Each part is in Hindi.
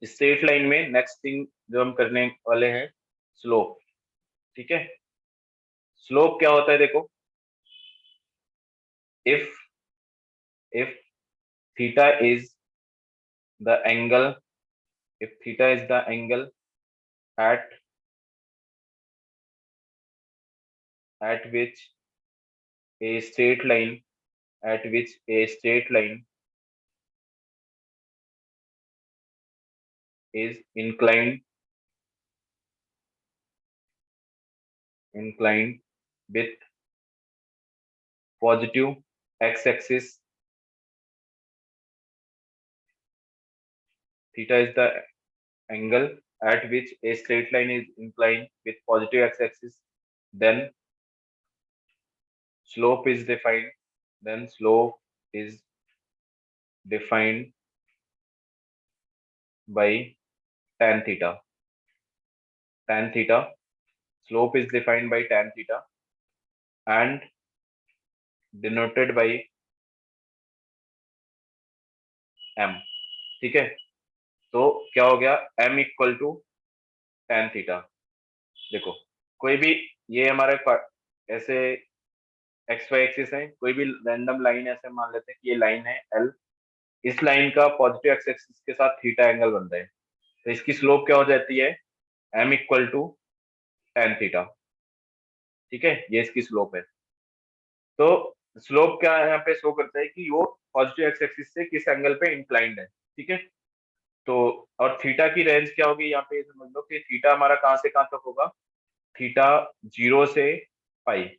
स्ट्रेट लाइन में नेक्स्ट थिंग जो हम करने वाले हैं, स्लोप। ठीक है, स्लोप क्या होता है देखो, if if theta is the angle, if theta is the angle at which a straight line, at which a straight line is inclined with positive x-axis, theta is the angle at which a straight line is inclined with positive x-axis, then slope is defined, then slope is defined by tan theta. Tan theta, slope is defined by tan theta and denoted by m. ठीक है, तो क्या हो गया, m equal to tan theta. देखो कोई भी, ये हमारे ऐसे एक्स वाई एक्सिस है, कोई भी रैंडम लाइन ऐसे मान लेते हैं कि ये लाइन है l, इस लाइन का पॉजिटिव एक्स एक्सिस के साथ थीटा एंगल बन रहा है, तो इसकी स्लोप क्या हो जाती है, m equal to tan theta. ठीक है, ये इसकी स्लोप है। तो स्लोप क्या यहाँ पे शो करता है कि वो पॉजिटिव एक्स एक्सिस से किस एंगल पे इंक्लाइंड है। ठीक है, तो और थीटा की रेंज क्या होगी, यहाँ पे समझ लो कि थीटा हमारा कहाँ से कहाँ तक होगा, थीटा 0 से पाई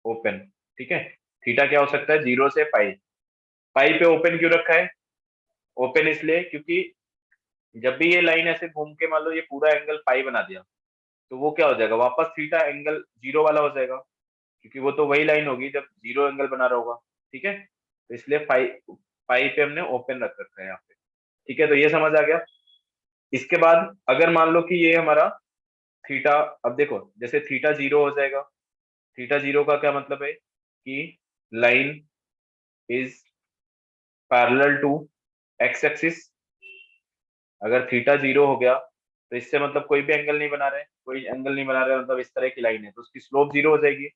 ओपन। ठीक है, थीटा क्या हो सकता है, 0 से पाई। पाई पे ओपन क्यों रखा है, ओपन इसलिए क्योंकि जब भी ये लाइन ऐसे घूम के मान लो ये पूरा एंगल पाई बना दिया, तो वो क्या हो जाएगा, वापस थीटा एंगल जीरो वाला हो जाएगा, क्योंकि वो तो वही लाइन होगी जब जीरो एंगल बना रहा होगा। ठीक है, तो इसलिए पाई पाई पे हमने ओपन रख रखा है यहाँ पे। ठीक है, तो ये समझ आ गया। इसके बाद अगर मान लो कि ये हमारा थीटा, अब देखो जैसे थीटा 0 हो जाएगा, थीटा 0 का क्या मतलब है कि line is parallel to x axis. अगर थीटा 0 हो गया तो इससे मतलब कोई भी एंगल नहीं बना रहे, कोई एंगल नहीं बना रहे, मतलब इस तरह की लाइन है, तो उसकी स्लोप 0 हो जाएगी,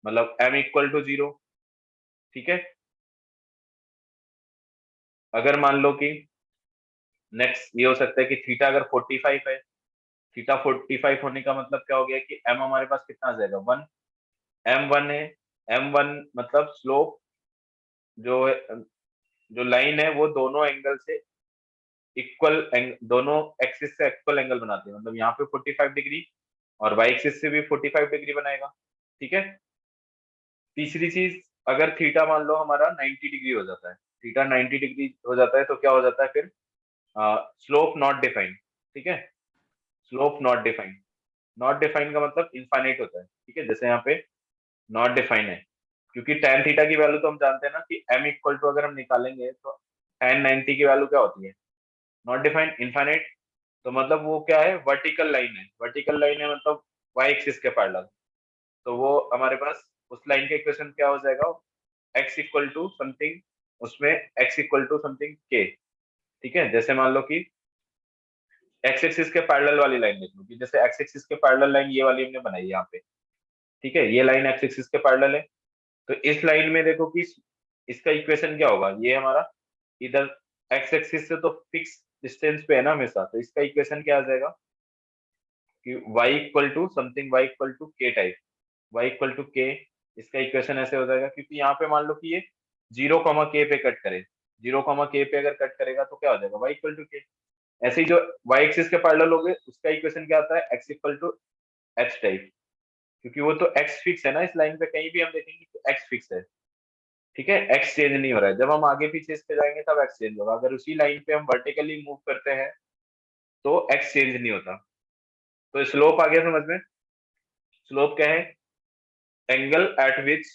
मतलब m इक्वल टू 0। ठीक है, अगर मान लो कि नेक्स्ट ये हो सकता है कि थीटा अगर 45 है, थीटा 45 होने का मतलब क्या हो गया कि m हमारे पास कितना आ जाएगा, 1, m1 है, m1 मतलब स्लोप जो है, जो लाइन है वो दोनों एंगल से इक्वल, दोनों एक्सिस से इक्वल एंगल बनाते हैं, मतलब यहाँ पे 45 डिग्री और वाई एक्सिस से भी 45 डिग्री बनाएगा। ठीक है, तीसरी चीज, अगर थीटा मान लो हमारा 90 डिग्री हो जाता है, थीटा 90 डिग्री हो जाता है तो क्या हो जाता है फिर, स्लोप नॉट डिफाइंड। ठीक है, slope not defined, not defined का मतलब इनफाइनाइट होता है। ठीक है, जैसे यहाँ पे नॉट डिफाइन है, क्योंकि tan थीटा की वैल्यू तो हम जानते हैं ना कि m इक्वल टू अगर हम निकालेंगे तो tan 90 की वैल्यू क्या होती है, नॉट डिफाइंड, इनफाइनाइट। तो मतलब वो क्या है, वर्टिकल लाइन है, वर्टिकल लाइन है मतलब y एक्सिस के पैरेलल, तो वो हमारे पास उस लाइन का इक्वेशन क्या हो जाएगा, x इक्वल टू समथिंग, उसमें x equal to something k। ठीक है, जैसे मान लो कि x एक्सिस के पैरेलल वाली लाइन देख लो, कि जैसे x एक्सिस के पैरेलल लाइन ये वाली हमने बनाई है यहाँ पे। ठीक है, ये लाइन x एक्सिस के पैरेलल है, तो इस लाइन में देखो कि इसका इक्वेशन क्या होगा, ये हमारा इधर x एक्सिस से तो फिक्स डिस्टेंस पे है ना हमेशा, तो इसका इक्वेशन क्या आ जाएगा कि y equal to something, y equal to k type, y equal to k। इसका इक्वेशन ऐसे हो जाएगा, क्योंकि यहाँ पे मान लो कि ये 0, k पे कट करे, 0, k पे अगर कट करेगा तो क्या हो जाएगा, y इक्वल टू k। ऐसे ही जो y एक्सिस के पैरेलल हो गए उसका इक्वेशन क्या आता है, x equal to h type, क्योंकि वो तो x फिक्स है ना, इस लाइन पे कहीं भी हम देखेंगे तो x फिक्स है। ठीक है, एक्स चेंज नहीं हो रहा है, जब हम आगे पीछे इस पे जाएंगे तब एक्स चेंज होगा, अगर उसी लाइन पे हम वर्टिकली मूव करते हैं तो एक्स चेंज नहीं होता। तो स्लोप आ गया समझ में, स्लोप क्या है, angle eight which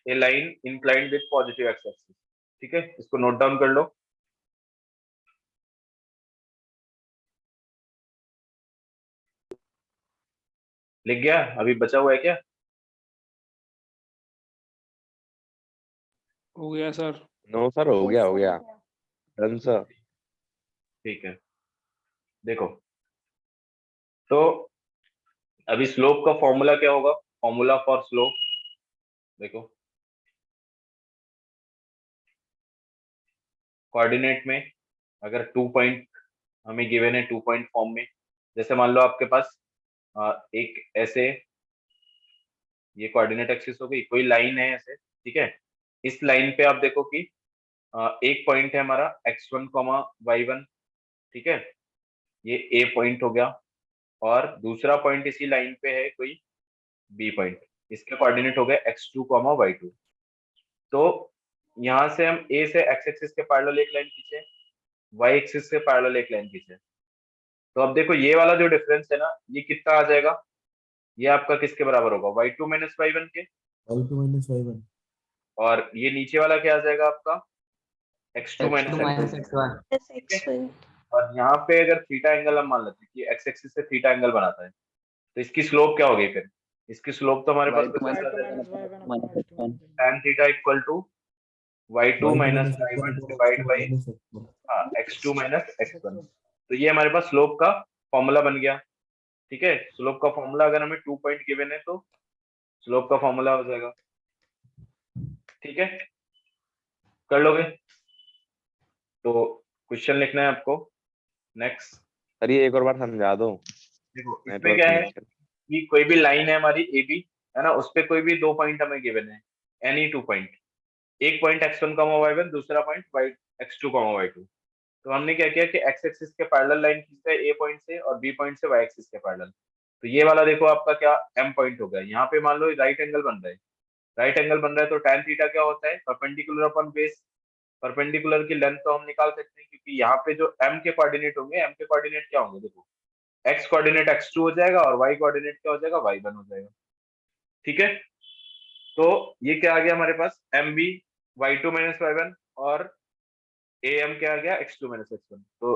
A line inclined with positive x axis. ठीक है, इसको नोट डाउन कर लो। लिख गया, अभी बचा हुआ है क्या, हो गया सर। नो सर, हो गया डन सर। ठीक है, देखो तो अभी स्लोप का फॉर्मूला क्या होगा, फॉर्मूला फॉर स्लोप देखो, कोऑर्डिनेट में अगर 2 पॉइंट हमें गिवन है 2 पॉइंट फॉर्म में, जैसे मान लो आपके पास एक ऐसे ये कोऑर्डिनेट एक्सिस हो गई, कोई लाइन है ऐसे, ठीक है, इस लाइन पे आप देखो कि एक पॉइंट है हमारा x1 y1, ठीक है, ये ए पॉइंट हो गया, और दूसरा पॉइंट इसी लाइन पे है कोई बी पॉइंट, इसके कोऑर्डिनेट हो गए x2 y2। तो यहाँ से हम ए से x एक्सिस के पैरेलल एक लाइन खींचे, y एक्सिस के पैरेलल एक लाइन खींचे, तो अब देखो ये वाला जो डिफरेंस है ना, ये कितना आ जाएगा, ये आपका किसके बराबर होगा, y2 माइनस y1 के, y2 - y1 और ये नीचे वाला क्या आ जाएगा आपका x2 x2 minus minus x1, x1 ठीक है। और यहाँ पे अगर थीटा एंगल हम मान लेते हैं कि एक्स एक्सिस से थीटा एंगल बनाता है, तो इसकी स्लोप क्या होगी फिर, इसकी स्लोप तो हमारे पास y2 कुछ minus ऐसा y2 - y1 minus x2 x1 tan theta equal to y2 y2 - minus x1 y1 divide x2 by - x1 x2 minus x1। तो ये हमारे पास स्लोप का फॉर्मूला बन गया, ठीक है। स्लोप का फॉर्मूला अगर हमें 2 पॉइंट गिवन है तो स्लोप का फॉर्मूला हो जाएगा, ठीक है, कर लोगे। तो क्वेश्चन लिखना है आपको नेक्स्ट। सर ये एक और बार समझा दो, देखो इसमें नेटवर्क क्या है कनेक्शन। कि कोई भी लाइन है हमारी ए बी, है ना, उस पे कोई भी 2 पॉइंट हमें गिवन है, एनी 2 पॉइंट, एक पॉइंट x1 y1, दूसरा पॉइंट x2 y2। तो हमने क्या किया कि x एक्सिस के पैरेलल लाइन खींचते हैं ए पॉइंट से, और बी पॉइंट से y एक्सिस के पैरेलल। तो ये वाला देखो आपका क्या m पॉइंट हो गया, यहाँ पे मान लो राइट एंगल बन रहा है, राइट एंगल बन रहा है, तो tan थीटा क्या होता है, परपेंडिकुलर अपॉन बेस। परपेंडिकुलर की लेंथ तो हम निकाल सकते हैं, क्योंकि यहाँ पे जो m के कोऑर्डिनेट होंगे, m के कोऑर्डिनेट क्या होंगे, देखो x कोऑर्डिनेट x2 हो जाएगा और y कोऑर्डिनेट क्या हो जाएगा, y1 हो जाएगा, ठीक है। तो ये क्या आ गया हमारे पास, M B y2 minus y1, और ए एम क्या आ गया, x2 माइनस x1। तो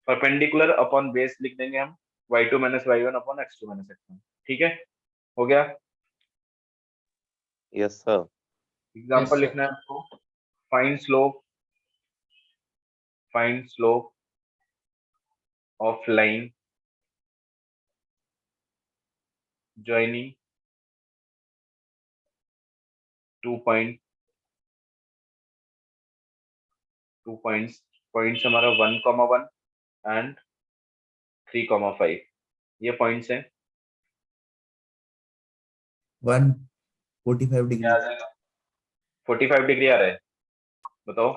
परपेंडिकुलर अपॉन बेस लिख देंगे हम y2 minus y1 upon x2 minus x1, ठीक है, हो गया। Yes sir. yes example sir लिखना है आपको, find slope, find slope of line joining 2 point, 2 points, points हमारा 1,1 एंड 3,5, ये पॉइंट्स हैं। 145 क्या डिग्री आ जाएगा, 45 डिग्री आ रहा है, बताओ,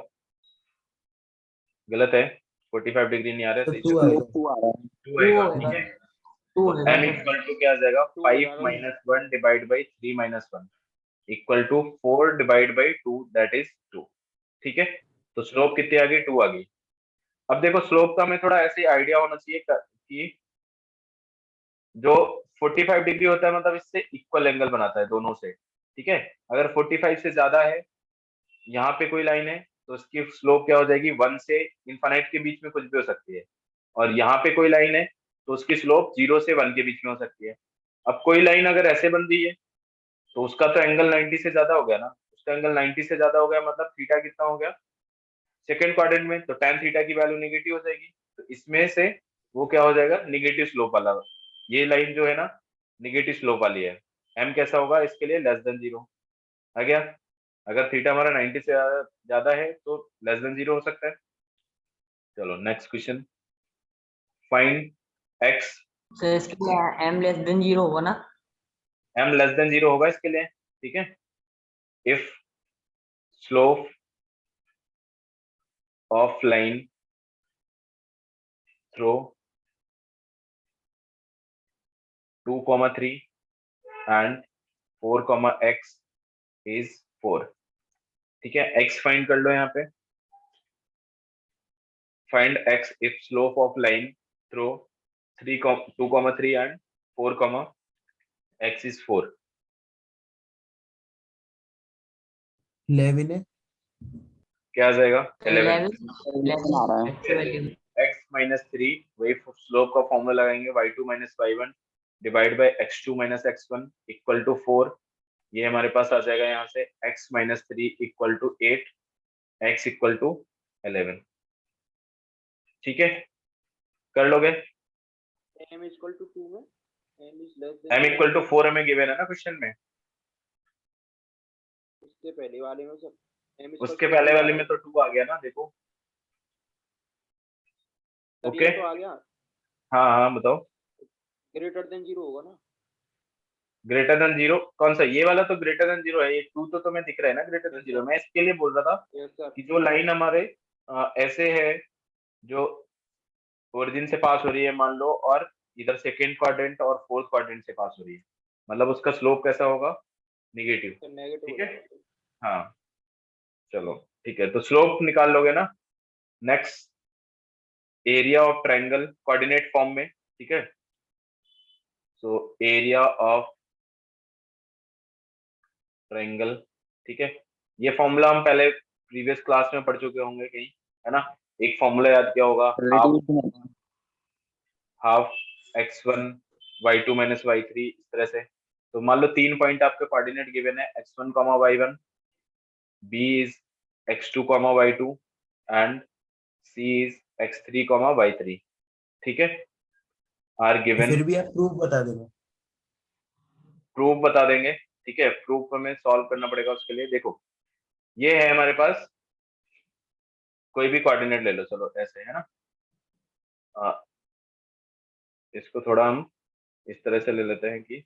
गलत है, 45 डिग्री नहीं आ रहा है, तो सही 2 जगह आएगा 2 आ रहा है। 2 2 आएगा, होएगा ठीक है। 2 तो होएगा m सर इक्वल टू क्या आ जाएगा, 5 2 minus 1 divide by 3 minus 1 equal to 4 divide by 2 that is 2, ठीक है। तो स्लोप कितनी आ गई, 2 आ गई। अब देखो स्लोप का हमें थोड़ा ऐसे आइडिया होना चाहिए कि जो 45 डिग्री होता है मतलब इससे इक्वल एंगल बनाता है दोनों से, ठीक है। अगर 45 से ज्यादा है, यहाँ पे कोई लाइन है, तो उसकी स्लोप क्या हो जाएगी, 1 से इनफाइनाइट के बीच में कुछ भी हो सकती है, और यहाँ पे कोई लाइन है तो उसकी स्लोप 0 से 1 के बीच में हो सकती है। अब कोई लाइन अगर ऐसे बन रही है तो उसका तो एंगल 90 से ज्यादा हो गया ना, उसका एंगल 90 से ज्यादा हो गया, मतलब थीटा कितना हो गया सेकंड क्वाड्रेंट में, तो tan थीटा की वैल्यू नेगेटिव हो जाएगी। तो इसमें से वो क्या हो जाएगा, नेगेटिव स्लोप वाला, ये लाइन जो है ना नेगेटिव स्लोप वाली है, m कैसा होगा इसके लिए, लेस देन 0 आ गया। अगर थीटा हमारा 90 से ज्यादा है तो लेस देन 0 हो सकता है। चलो next question, find x, sir इसके लिए m लेस देन 0 होगा ना m लेस देन 0 होगा इसके लिए, ठीक है। If slope of line throw 2,3 and 4,x is 4, ठीक है। x फाइंड कर लो यहाँ पे, find x if slope of line throw 2,3 and 4,x is 4। 11 है क्या आ जाएगा, 11। 11 लेस आ रहा है। एक्चुअल वैल्यू x माइनस 3, वही स्लोप का फॉर्मूला लगाएंगे, y2 minus y1 divide by x2 minus x1 equal to 4। ये हमारे पास आ जाएगा यहाँ से x minus 3 equal to 8, x equal to 11, ठीक है, कर लोगे। m इक्वल टू 2 में m is less m than equal to 4 हमें गिवन है ना क्वेश्चन में, उसके पहले वाले में सब m इक्वल उसके टू पहले 2 वाले में तो 2 आ गया ना, देखो। तब ओके, ये तो आ गया, हाँ हाँ बताओ। ग्रेटर देन 0 होगा ना। ग्रेटर देन 0 कौन सा, ये वाला तो ग्रेटर देन 0 है, ये 2 तो तुम्हें दिख रहा है ना ग्रेटर देन 0। मैं इसके लिए बोल रहा था यस सर। कि जो लाइन हमारे ऐसे है, जो ओरिजिन से पास हो रही है मान लो, और इधर सेकेंड क्वाड्रेंट और फोर्थ क्वाड्रेंट से पास हो रही है, मतलब उसका स्लोप कैसा होगा, निगेटिव। तो नेगेटिव ठीक हो है, जाएगा। हाँ चलो ठीक है, तो स्लोप निकाल लोगे ना। Next, area of triangle coordinate form में, ठीक है। सो एरिया ऑफ ट्रायंगल, ठीक है, ये फॉर्मूला हम पहले प्रीवियस क्लास में पढ़ चुके होंगे कहीं, है ना। एक फॉर्मूला याद किया होगा, half x1 y2 minus y3, इस तरह से। तो मान लो 3 पॉइंट आपके कोऑर्डिनेट गिवन है, x1 y1, b is x2 y2 and c is x3 y3, ठीक है, आर तो गिवन। फिर भी आप प्रूफ बता देना। प्रूफ बता देंगे, ठीक है। प्रूफ हमें सॉल्व करना पड़ेगा, उसके लिए देखो, ये है हमारे पास, कोई भी कोऑर्डिनेट ले लो, चलो ऐसे है ना। इसको थोड़ा हम इस तरह से ले लेते हैं कि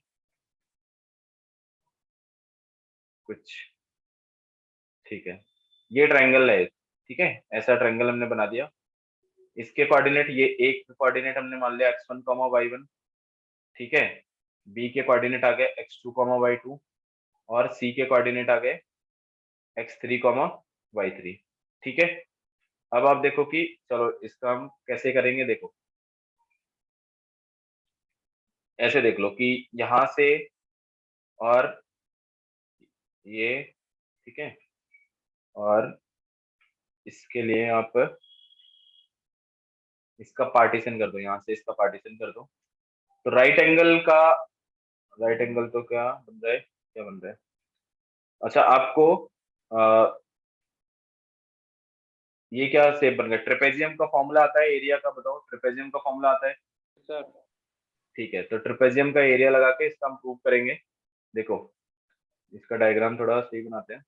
कुछ, ठीक है, ये ट्रायंगल है, ठीक है, ऐसा ट्रायंगल हमने बना दिया। इसके कोऑर्डिनेट, ये एक कोऑर्डिनेट हमने मान लिया x1 y1, ठीक है, b के कोऑर्डिनेट आ गए x2 y2, और c के कोऑर्डिनेट आ गए x3 y3, ठीक है। अब आप देखो कि चलो इसका हम कैसे करेंगे, देखो ऐसे देख लो कि यहां से और ये, ठीक है, और इसके लिए आप इसका पार्टीशन कर दो, यहाँ से इसका पार्टीशन कर दो, तो राइट एंगल का, राइट एंगल तो क्या बन रहा है, क्या बन रहा है, अच्छा आपको ये क्या शेप बन गया, ट्रेपेजियम का फॉर्मूला आता है एरिया का, बताओ ट्रेपेजियम का फॉर्मूला आता है, सर ठीक है। तो ट्रेपेजियम का एरिया लगा के इसका हम प्रूव करेंगे। देखो इसका डायग्राम थोड़ा सही बनाते हैं,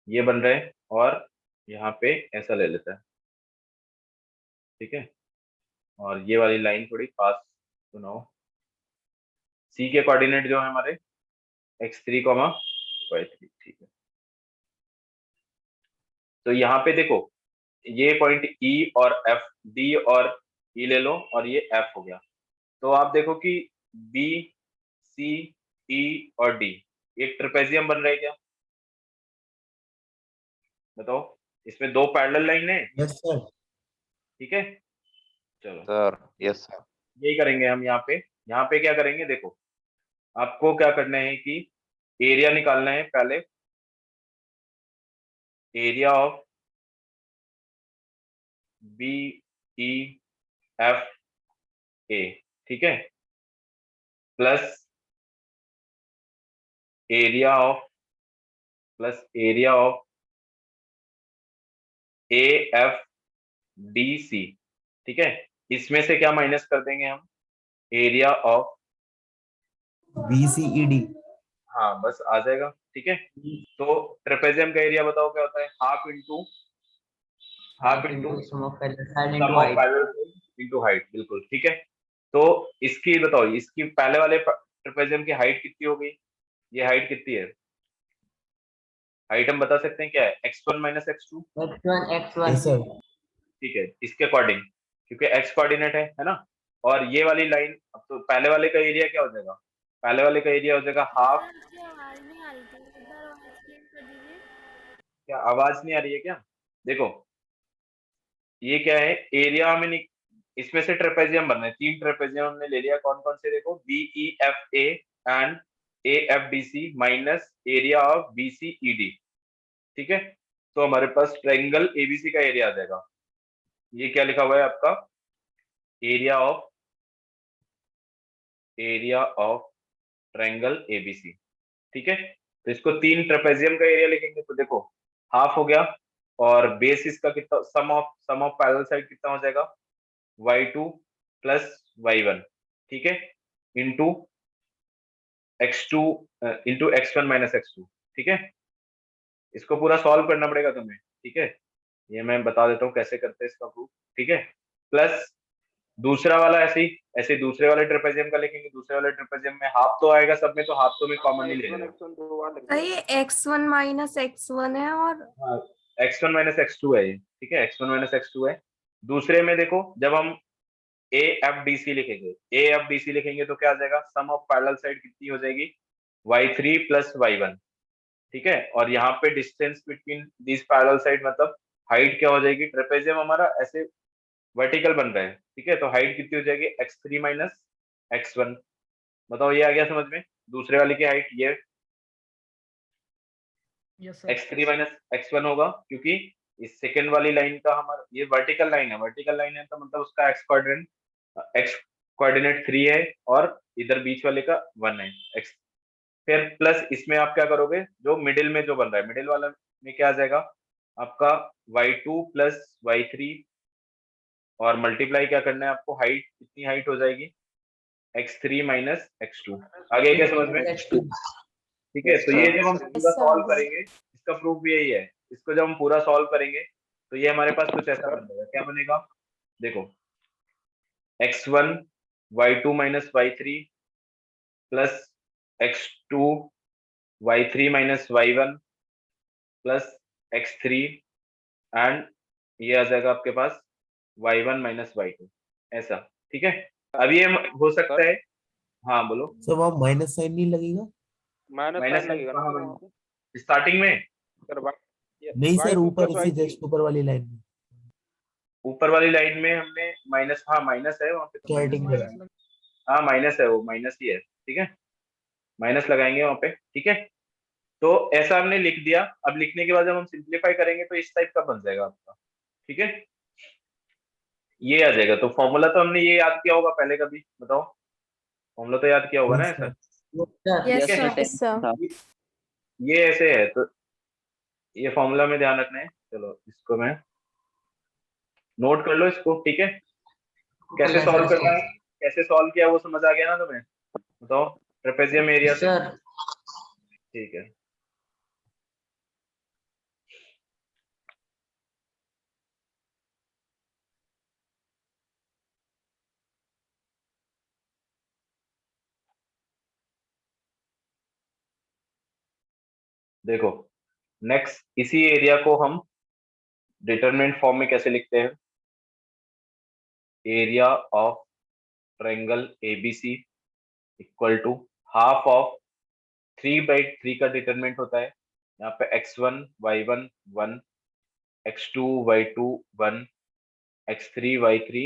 ये बन रहा है, और यहाँ पे ऐसा ले लेता है, ठीक है, और ये वाली लाइन थोड़ी पास सुनाओ। सी के कोऑर्डिनेट जो है हमारे x3 y3, ठीक है। तो यहाँ पे देखो, ये पॉइंट E और F, D और E ले लो, और ये F हो गया। तो आप देखो कि B, C, E और D एक ट्रेपेजियम बन रहा है क्या, बताओ। इसमें दो पैरेलल लाइन है, यस सर। ठीक है। चलो सर यस सर। यही करेंगे हम यहाँ पे क्या करेंगे, देखो आपको क्या करना है कि एरिया निकालना है पहले, area of B E F A, ठीक है, plus area of, plus area of A F D C, ठीक है। इसमें से क्या माइनस कर देंगे हम, एरिया ऑफ, BCED। हाँ बस आ जाएगा, ठीक है। तो ट्रेपेजियम का एरिया बताओ क्या होता है, half into half into sum of parallel side sum into of height. Parallel into height, बिल्कुल ठीक है। तो इसकी बताओ, इसकी पहले वाले ट्रेपेजियम की हाइट कितनी हो गई, ये हाइट कितनी है, हाइट हम बता सकते हैं क्या है, x1 minus x2, x1 yes x1 sir. ठीक है, इसके अकॉर्डिंग, क्योंकि x कोऑर्डिनेट है ना। और ये वाली लाइन, अब तो पहले वाले का एरिया क्या हो जाएगा, पहले वाले का एरिया हो जाएगा हाफ, आवाज नहीं आ रही थी, एक बार और एक्सप्लेन कर दीजिए। क्या आवाज नहीं आ रही है क्या, देखो ये क्या है, एरिया हमें इसमें से ट्रेपेजियम बनना है, 3 ट्रेपेजियम हमने ले लिया, कौन कौन से, देखो B E F A and A F D C minus area of B C E D, ठीक है। तो हमारे पास ट्रायंगल एबीसी का एरिया आ जाएगा, ये क्या लिखा हुआ है आपका, एरिया ऑफ ट्रायंगल एबीसी, ठीक है। तो इसको 3 ट्रेपेजियम का एरिया लिखेंगे, तो देखो हाफ हो गया, और बेस इसका कितना, सम ऑफ पैरेलल साइड कितना हो जाएगा, y2 प्लस y1, ठीक है, into x2 into x1 minus x2, ठीक है। इसको पूरा सॉल्व करना पड़ेगा तुम्हें, ठीक है, ये मैं बता देता हूँ कैसे करते हैं इसका प्रूफ, ठीक है। प्लस दूसरा वाला ऐसे ही दूसरे वाले ट्रेपेजियम का लिखेंगे, दूसरे वाले ट्रेपेजियम में हाफ तो आएगा सब में, तो हाफ तो में कॉमन ही ले x1 लेंगे। x1 दो बार लिख ये x1 माइनस x1 है और हाँ, x1 माइनस x2 है ये, ठीक है, x1 माइनस x2 है। दूसरे में देखो, जब हम AFDC लिखेंगे तो क्या आ जाएगा, सम ऑफ पैरेलल साइड कितनी हो जाएगी, y3 प्लस y1, ठीक है। और यहाँ पे distance between this parallel side मतलब हाइट क्या हो जाएगी, ट्रेपेजियम हमारा ऐसे वर्टिकल बन रहा है, ठीक है, तो हाइट कितनी हो जाएगी, x3 माइनस x1। बताओ ये आ गया समझ में, दूसरे वाले की हाइट ये x3 माइनस x1 होगा, क्योंकि इस सेकेंड वाली लाइन का हमारा ये वर्टिकल लाइन है, तो मतलब उसका x कोऑर्डिनेट 3 है और इधर बीच वाले का 1 है x। फिर प्लस इसमें आप क्या करोगे, जो मिडिल में जो बन रहा है, मिडिल वाला में क्या आ जाएगा आपका y2 प्लस y3, और मल्टीप्लाई क्या करना है आपको, हाइट कितनी हाइट हो जाएगी, x3 माइनस x2। आगे क्या समझ में, ठीक है। तो ये जब हम पूरा सॉल्व करेंगे, इसका प्रूफ भी यही है, इसको जब हम पूरा सॉल्व करेंगे तो ये हमारे पास कुछ ऐसा बन जाएगा, क्या बनेगा, देखो x1 y2 minus y3 plus x2 y3 minus y1 plus x3 and ये आ जाएगा आपके पास y1 माइनस y2, ऐसा, ठीक है। अब ये हो सकता है, हाँ बोलो। सर वहाँ माइनस साइन नहीं लगेगा? माइनस माइनस साइन लगेगा ना कहाँ फिर वहाँ पे। स्टार्टिंग में, सर नहीं सर, y2 ऊपर plus से y3 जस्ट ऊपर वाली लाइन में ऊपर वाली लाइन में हमने माइनस, हाँ माइनस है वहाँ पे, तो माइनस स्टार्टिंग में। हाँ माइनस है, वो माइनस ही है, ठीक है, माइनस लगाएंगे वहाँ पे, ठीक है। तो ऐसा हमने लिख दिया। अब लिखने के बाद जब हम सिंप्लीफाई करेंगे तो इस टाइप का बन जाएगा आपका, ठीक है, ये आ जाएगा। तो फॉर्मूला तो हमने ये याद किया होगा पहले, कभी बताओ, फॉर्मूला तो याद किया होगा ना ऐसा, यस ठीक है। सर। ये ऐसे है, तो ये फॉर्मूला में ध्यान रखना है। चलो इसको मैं नोट कर लो इसको, ठीक है, कैसे सॉल्व करना है, कैसे सॉल्व किया वो समझ आ गया ना तुम्हें, बताओ, ट्रेपेजियम एरिया से, सर ठीक है। देखो नेक्स्ट, इसी एरिया को हम डिटरमिनेंट फॉर्म में कैसे लिखते हैं, area of triangle ABC equal to half of 3/3 का डिटरमिनेंट होता है, यहाँ पे x1 y1 1, x2 y2 1, x3 y3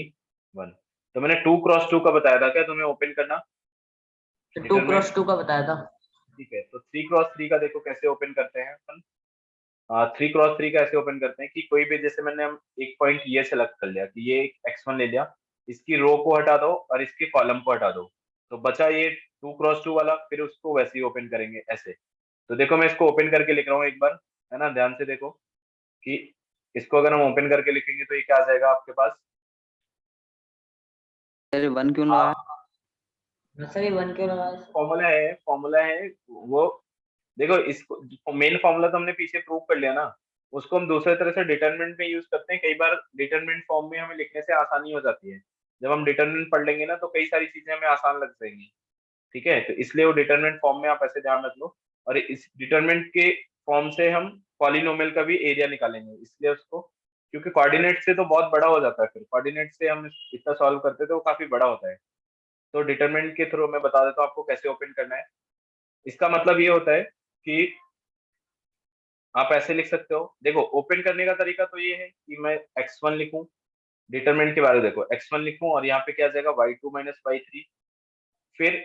1। तो मैंने 2 क्रॉस 2 का बताया था क्या तुम्हें ओपन करना, 2x2 का बताया था। ठीक है। तो 3 क्रॉस 3 का देखो कैसे ओपन करते हैं अपन, 3x3 का ऐसे ओपन करते हैं कि कोई भी, जैसे मैंने हम एक पॉइंट ये सेलेक्ट कर लिया कि ये x1 ले लिया, इसकी रो को हटा दो और इसके कॉलम को हटा दो, तो बचा ये 2x2 वाला, फिर उसको वैसे ही ओपन करेंगे ऐसे। तो देखो मैं इसको ओपन करके लिख रहा हूँ एक बार, है ना, ध्यान से देखो कि इसको अगर हम ओपन करके लिखेंगे तो ये क्या आ जाएगा आपके पास, वन क्यों लगा? सर 1 क्यों लगा? फॉर्मूला है वो, देखो इसको मेन फॉर्मूला तो हमने पीछे प्रूव कर लिया ना, उसको हम दूसरे तरह से डिटरमिनेंट में यूज करते हैं। कई बार डिटरमिनेंट फॉर्म में हमें लिखने से आसानी हो जाती है, जब हम डिटरमिनेंट पढ़ लेंगे ना तो कई सारी चीजें हमें आसान लग जाएंगी, ठीक है। तो इसलिए वो डिटरमिनेंट फॉर्म में आप ऐसे ध्यान रख लो, और इस डिटरमिनेंट के फॉर्म से हम पॉलिनोमियल का भी एरिया निकालेंगे, इसलिए उसको, क्योंकि कोऑर्डिनेट से तो बहुत बड़ा हो जाता है, फिर कोऑर्डिनेट से हम इतना सॉल्व करते थे वो काफी बड़ा होता है। तो डिटरमिनेंट के थ्रू मैं बता देता हूँ आपको कैसे ओपन करना है। इसका मतलब ये होता है कि आप ऐसे लिख सकते हो, देखो ओपन करने का तरीका तो ये है कि मैं x1 लिखूं, डिटरमिनेंट के बारे में देखो, x1 लिखूं और यहाँ पे क्या आ जाएगा y2 माइनस y3, फिर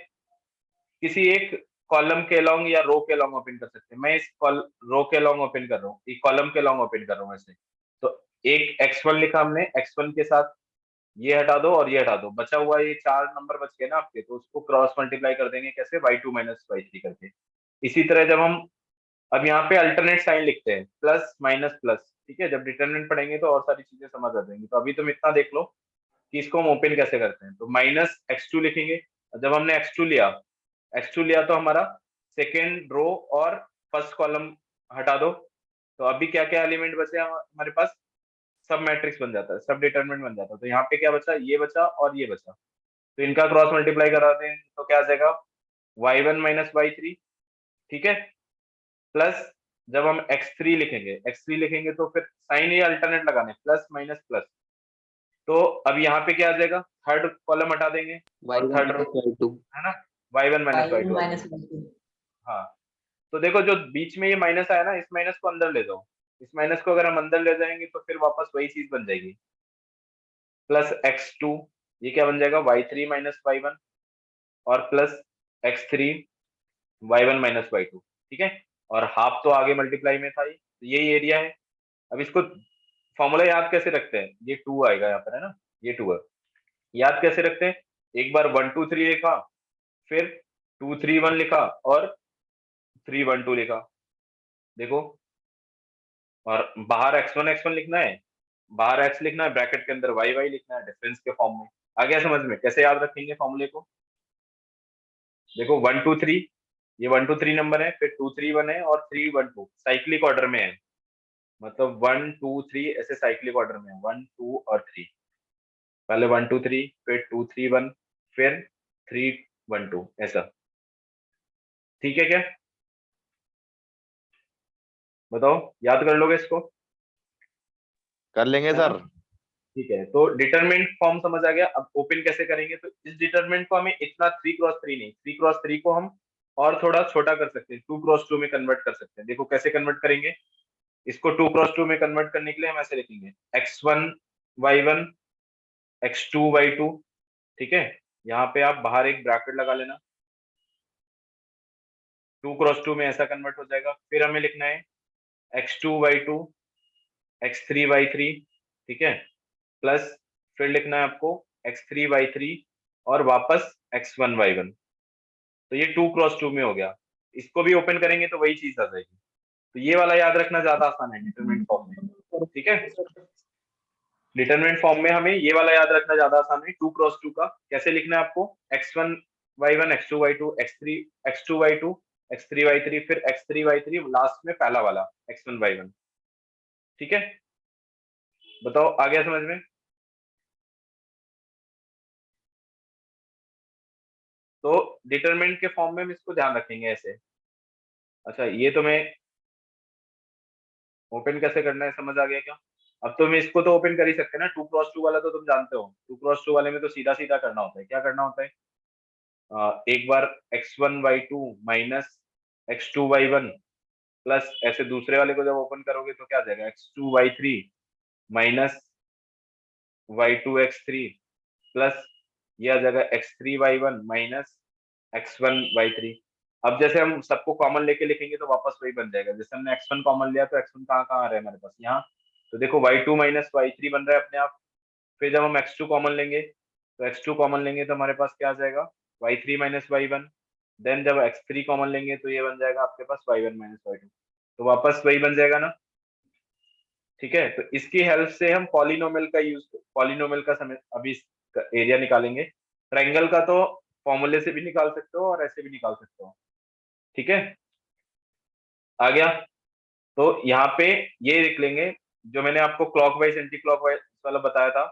किसी एक कॉलम के लॉन्ग या रो के लॉन्ग ओपन कर सकते हैं। मैं इस रो के लॉन्ग ओपन कर रहा हूँ, एक कॉलम के लॉन्ग ओपन कर रहा हूँ ऐसे। तो एक x1 लिखा हमने, x1 के साथ ये हटा दो और ये हटा दो, बचा हुआ ये 4 नंबर बच गए ना आपके, तो उसको क्रॉस मल्टीप्लाई कर देंगे कैसे, y2 माइनस y3 करके। इसी तरह जब हम अब यहाँ पे अल्टरनेट साइन लिखते हैं, प्लस माइनस प्लस, ठीक है। जब डिटरमिनेंट पढ़ेंगे तो और सारी चीजें समझ आ जाएंगी। तो अभी तुम इतना देख लो कि इसको हम ओपन कैसे करते हैं। तो माइनस x2 लिखेंगे। जब हमने x2 लिया तो हमारा सेकेंड रो और फर्स्ट कॉलम हटा दो। तो अभी क्या क्या एलिमेंट बचे हमारे पास, सब मैट्रिक्स बन जाता है, सब डिटरमिनेंट बन जाता है। तो यहाँ पे क्या बचा, ये बचा और ये बचा। तो इनका क्रॉस मल्टीप्लाई कराते हैं तो क्या आ जाएगा, y1 माइनस y3, ठीक है। प्लस जब हम x3 लिखेंगे तो फिर साइन ये अल्टरनेट लगाने, प्लस माइनस प्लस। तो अब यहाँ पे क्या आ जाएगा, थर्ड कॉलम हटा देंगे और y1 third row, minus y2 है ना, y1 माइनस y1 y2 आ माइनस जाएगा। y2। हाँ, तो देखो जो बीच में ये माइनस आया ना, इस माइनस को अंदर ले जाओ। इस माइनस को अगर हम अंदर ले जाएंगे तो फिर वापस वही चीज बन जाएगी, प्लस x2, ये क्या बन जाएगा, y3 माइनस y1, और plus x3 y1 minus y2, ठीक है। और हाफ तो आगे मल्टीप्लाई में था ही, तो यही एरिया है। अब इसको फॉर्मूला याद कैसे रखते हैं, ये 2 आएगा यहाँ पर, है ना, ये 2 है। याद कैसे रखते हैं, एक बार 1 2 3 लिखा, फिर 2 3 1 लिखा और 3 1 2 लिखा, देखो। और बाहर x1 लिखना है, बाहर x लिखना है, ब्रैकेट के अंदर y लिखना है, डिफरेंस के फॉर्म में। आ गया समझ में कैसे याद रखेंगे फॉर्मूले को। देखो 1 2 3, ये 1 2 3 नंबर है, फिर 2 3 1 है और 3 1 2 साइक्लिक ऑर्डर में है। मतलब 1 2 3 ऐसे साइक्लिक ऑर्डर में है, 1 2 और 3। पहले 1 2 3, फिर 2 3 1, फिर 3 1 2, ऐसा। ठीक है क्या, बताओ, याद कर लोगे इसको, कर लेंगे है ना। सर। ठीक है, तो डिटरमिनेंट फॉर्म समझ आ गया। अब ओपन कैसे करेंगे, तो इस डिटरमिनेंट को हमें इतना 3x3 नहीं, 3x3 को हम और थोड़ा छोटा कर सकते हैं, 2x2 में कन्वर्ट कर सकते हैं। देखो कैसे कन्वर्ट करेंगे, इसको 2x2 में कन्वर्ट करने के लिए हम ऐसे लिखेंगे, x1 y1 x2 y2, ठीक है। यहाँ पे आप बाहर एक ब्रैकेट लगा लेना, 2x2 में ऐसा कन्वर्ट हो जाएगा। फिर हमें लिखना है x2 y2 x3 y3, ठीक है, प्लस फिर लिखना है आपको x3 y3 और वापस x1 y1। तो ये 2x2 में हो गया। इसको भी ओपन करेंगे तो वही चीज आ जाएगी। तो ये वाला याद रखना ज्यादा आसान है डिटरमिनेंट फॉर्म में, ठीक है। डिटरमिनेंट फॉर्म में हमें ये वाला याद रखना ज्यादा आसान है, 2x2 का कैसे लिखना है आपको, x1 y1 x2 y2 x3 x2 y2 x3 y3, फिर x3 y3 लास्ट में पहला वाला x1 y1, ठीक है। बताओ आ गया समझ में। तो डिटरमिनेंट के फॉर्म में हम इसको ध्यान रखेंगे ऐसे। अच्छा, ये तो मैं ओपन कैसे करना है समझ आ गया क्या। अब तो मैं इसको तो ओपन कर ही सकते हैं ना, 2x2 वाला तो तुम जानते हो, 2x2 वाले में तो सीधा सीधा करना होता है। क्या करना होता है, एक बार x1 y2 minus x2 y1 plus, ऐसे दूसरे वाले को जब ओपन करोगे तो क्या आ जाएगा, x2 y3 minus y2 x3 plus, ये आ जाएगा x3 y1 minus x1 y3। अब जैसे हम सबको कॉमन लेके लिखेंगे तो वापस वही बन जाएगा। जैसे हमने x1 कॉमन लिया तो x1 कहाँ कहाँ आ रहा है हमारे पास, यहाँ। तो देखो y2 माइनस y3 बन रहा है अपने आप। फिर जब हम x2 कॉमन लेंगे तो x2 कॉमन लेंगे तो हमारे पास क्या आ जाएगा, y3 माइनस y1। देन जब x3 कॉमन लेंगे तो ये बन जाएगा आपके पास y1 माइनस y2। तो वापस वही बन जाएगा ना, ठीक है। तो इसकी हेल्प से हम पॉलिनोमियल का समय अभी एरिया निकालेंगे। ट्रायंगल का तो फॉर्मूले से भी निकाल सकते हो और ऐसे भी निकाल सकते हो, ठीक है। आ गया। तो यहाँ पे ये लिख लेंगे, जो मैंने आपको क्लॉकवाइज एंटी क्लॉकवाइज वाला बताया था,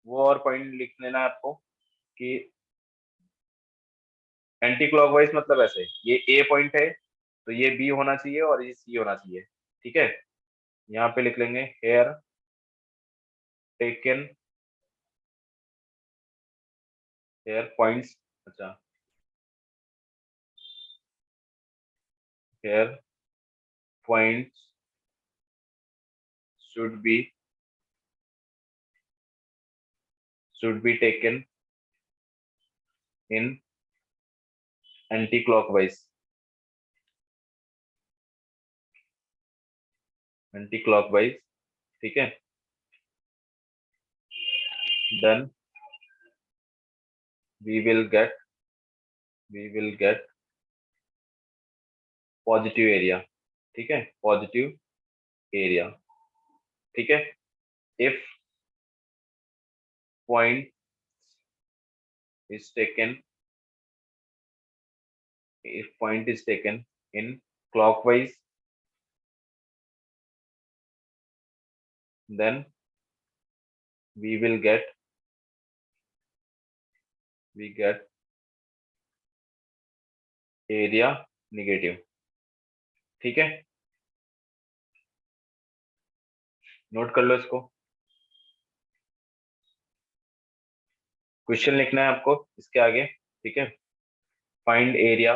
वो और पॉइंट लिख लेना है आपको कि एंटी क्लॉकवाइज मतलब ऐसे, ये ए पॉइंट है तो ये बी होना चाहिए और ये सी होना चाहिए, ठीक है। यहाँ पे लिख लेंगे हेयर टेकन, हेयर पॉइंट्स, अच्छा, here points should be taken in anti-clockwise, ठीक है। Then we will get positive area, ठीक है, पॉजिटिव एरिया। ठीक है, if point is taken in clockwise, then we get area negative। ठीक है, नोट कर लो इसको। क्वेश्चन लिखना है आपको इसके आगे। ठीक है, फाइंड एरिया,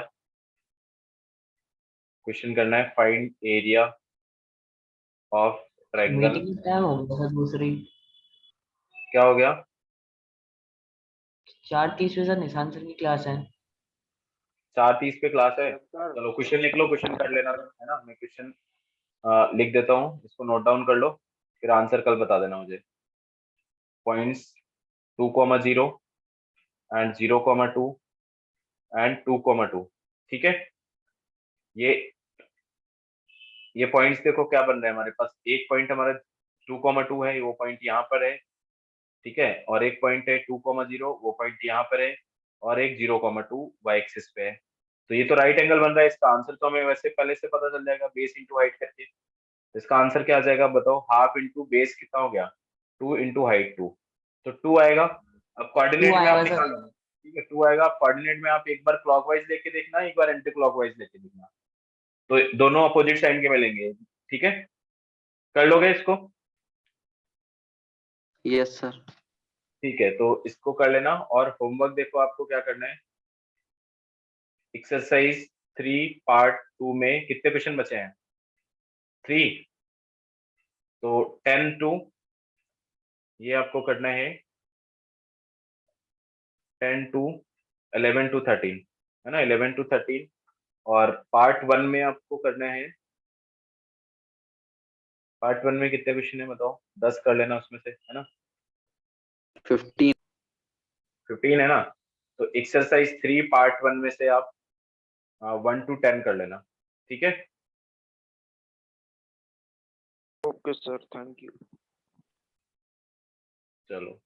क्वेश्चन करना है find area of triangle. Meeting time हो गया सर दूसरी। क्या हो गया? 4:30 बजे सर निशांत सर की क्लास है। 4:30 पे क्लास है। सर चलो क्वेश्चन लिख लो, क्वेश्चन कर लेना है ना। मैं क्वेश्चन लिख देता हूँ, इसको नोट डाउन कर लो, फिर आंसर कल बता देना मुझे। Points 2,0 and 0,2 and 2,2। ठीक है, ये पॉइंट्स देखो क्या बन रहा है हमारे पास। एक पॉइंट हमारा 2,2 है, वो पॉइंट यहाँ पर है। ठीक है, और एक पॉइंट है 2,0, वो पॉइंट यहाँ पर है, और एक 0,2 वाई एक्सिस पे है। तो ये तो राइट एंगल बन रहा है। इसका आंसर तो हमें वैसे पहले से पता चल जाएगा, बेस इंटू हाइट करके। इसका आंसर क्या आ जाएगा बताओ? हाफ इंटू बेस कितना हो गया? 2 इंटू हाइट 2, तो 2 आएगा। अब कोऑर्डिनेट में आप आएगा निकाल सर। लो। ठीक है, 2 आएगा। कोऑर्डिनेट में आप एक बार क्लॉकवाइज लेके देखना, एक बार एंटी क्लॉकवाइज लेके देखना, तो दोनों अपोजिट साइड के मिलेंगे। ठीक है, कर लोगे इसको? Yes sir. ठीक है, तो इसको कर लेना। और होमवर्क देखो आपको क्या करना है। एक्सरसाइज 3 पार्ट 2 में कितने क्वेश्चन बचे हैं? 3। तो 10 टू, ये आपको करना है 10 टू 11 टू 13, है ना, 11 टू 13। और पार्ट 1 में आपको करना है, पार्ट 1 में कितने क्वेश्चन है बताओ? 10 कर लेना उसमें से, है ना। 15। 15 है ना। तो एक्सरसाइज 3 पार्ट 1 में से आप 1 टू 10 कर लेना। ठीक है, ओके सर, थैंक यू। चलो।